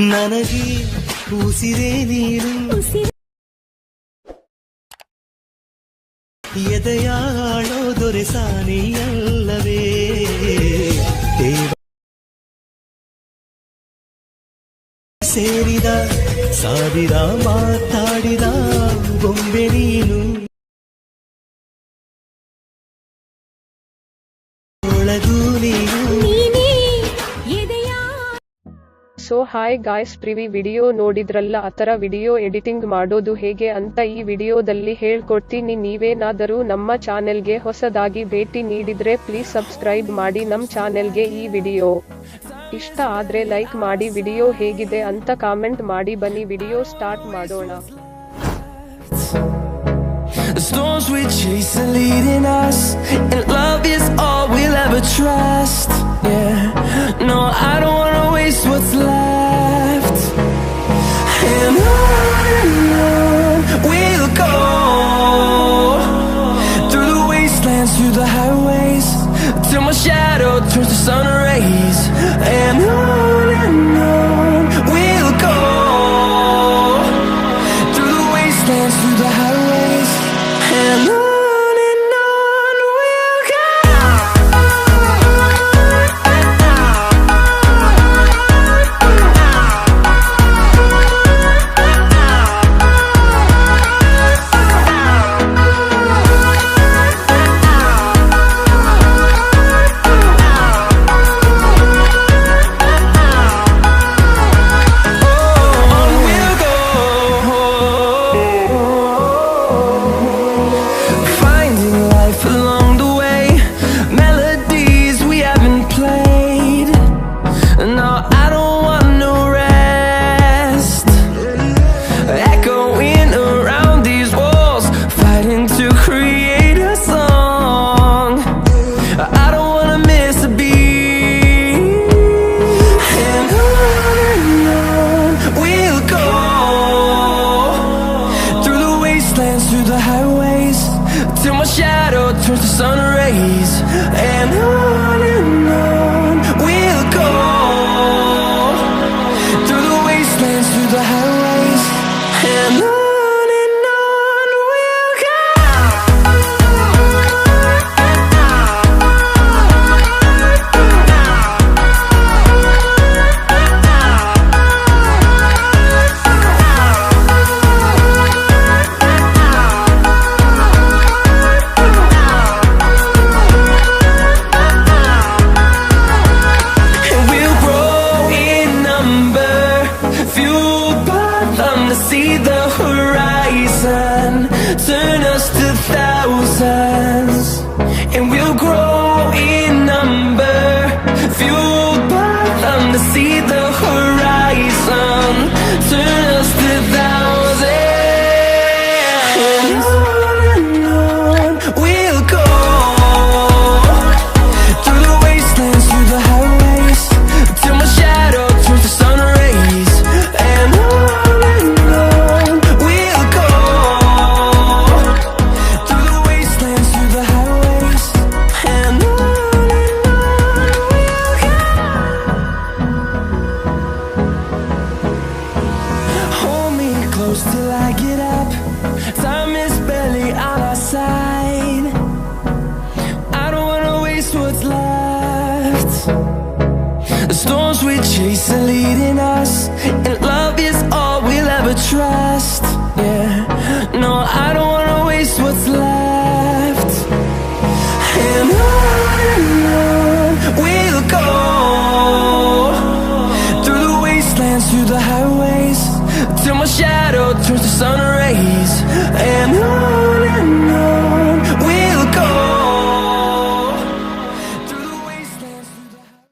ನನಗೆ ಉಸಿರೇ ನೀನು ಎದೆಯಾಳೋ ದೊರೆ ಸಾನಿಯಲ್ಲವೇ ಸೇರಿದ ಸಾವಿರ ಮಾತಾಡಿದ ಗೊಂಬೆ ನೀನು ಒಳಗೂ ನೀನು so hi guys, previous video ನೋಡಿದ್ರಲ್ಲ, ಆತರ ವಿಡಿಯೋ ಎಡಿಟಿಂಗ್ ಮಾಡೋದು ಹೇಗೆ ಅಂತ ಈ ವಿಡಿಯೋದಲ್ಲಿ ಹೇಳ್ಕೊಡ್ತೀನಿ. ನೀವೇನಾದರೂ ನಮ್ಮ ಚಾನೆಲ್ಗೆ ಹೊಸದಾಗಿ ಭೇಟಿ ನೀಡಿದ್ರೆ ಪ್ಲೀಸ್ ಸಬ್ಸ್ಕ್ರೈಬ್ ಮಾಡಿ ನಮ್ಮ ಚಾನೆಲ್ಗೆ. ಈ ವಿಡಿಯೋ ಇಷ್ಟ ಆದ್ರೆ ಲೈಕ್ ಮಾಡಿ, ವಿಡಿಯೋ ಹೇಗಿದೆ ಅಂತ ಕಾಮೆಂಟ್ ಮಾಡಿ. ಬನ್ನಿ ವಿಡಿಯೋ ಸ್ಟಾರ್ಟ್ ಮಾಡೋಣ. The storms we chase are leading us, and love is all we'll ever trust. Yeah, no, I don't wanna waste what's left. And on we'll go, through the wastelands, through the highways, till my shadow turns to sun rays. And on we'll go, through the wastelands, through the highways, and on we'll go. Through the highways, till my shadow turns to sun rays. And on we'll go, through the wastelands, through the highways, and on we'll go. See the horizon, turn us to thousands, and we'll grow in number, fueled by them. To see the horizon, turn us to thousands, and on we'll go, through the wastelands, through the highways, till my shadow turns to sun rays. And on till I get up, time is barely on our side. I don't wanna waste what's left. The storms we chase are leading us, and love is all we'll ever trust. Yeah, no, I don't wanna waste what's left. And on we'll go, through the wastelands, through the highways, till my shadow turns to sun rays. And on